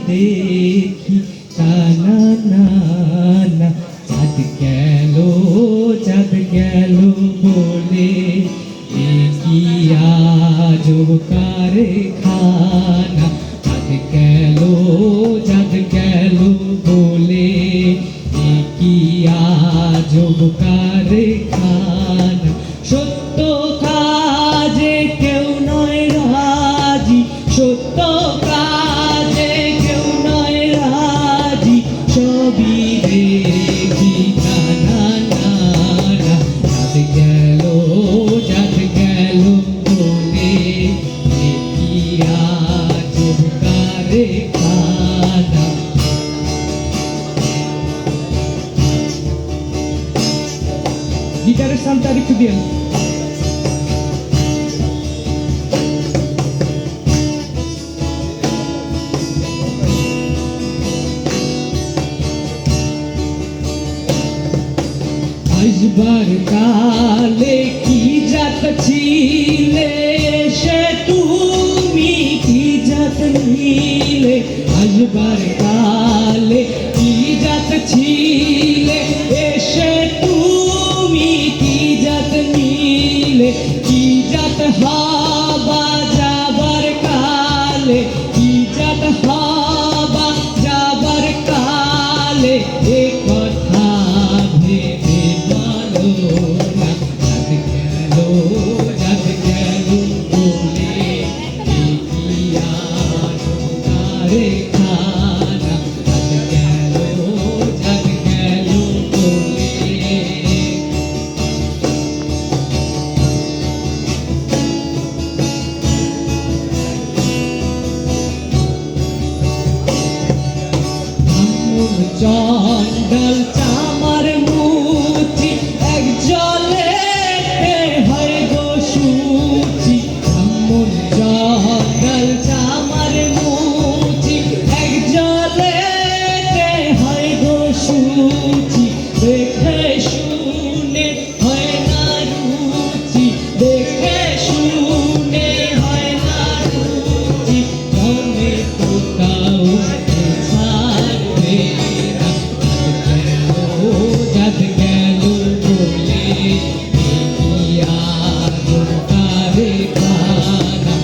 দেখি টানা না না চাঁদ গেল বলে কি আজব কারখানা চাঁদ গেল বলে কি আজব কারখানা সত্য কাজে কেউ নয় রাজি সত্য কাজে কেউ নয় রাজি সবই দেখি টানা না না চাঁদ গেল বলে কি আজব কারখানা গিটারের সাউন্ডটা একটু দিন আসবার কালে কি জাত ছিলে সে তুমি কি জাত নিলে আসবার কালে কি জাত ছিলে এসে তুমি কি জাত নিলে কি জাত হবা যাবার কালে কি জাত হবা যাবার কালে এ কথা ভেবে বলো না চাঁদ গেল বলে কি আজব কারখানা চাঁদ গেল বলে চন্ডাল চামার মুচি এক জলে হয় গো সুচি চন্ডাল চামার মুচি এক জলে হয় গো সুচি দেখে শুনে হয় না রুচি দেখে শুনে হয় না রুচি মনে কোথাও ছাড়বে চাঁদ গেল বলে কি আজব কারখানা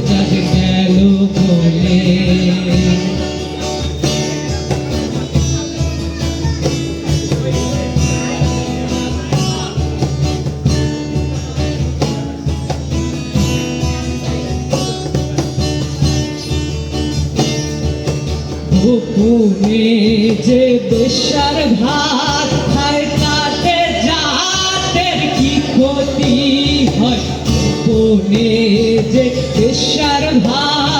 চাঁদ গেল বলে গোপনে যে বেশ্যার ভাত খায় তাতে জাতের কি ক্ষতি হয় গোপনে যে বেশ্যার ভাত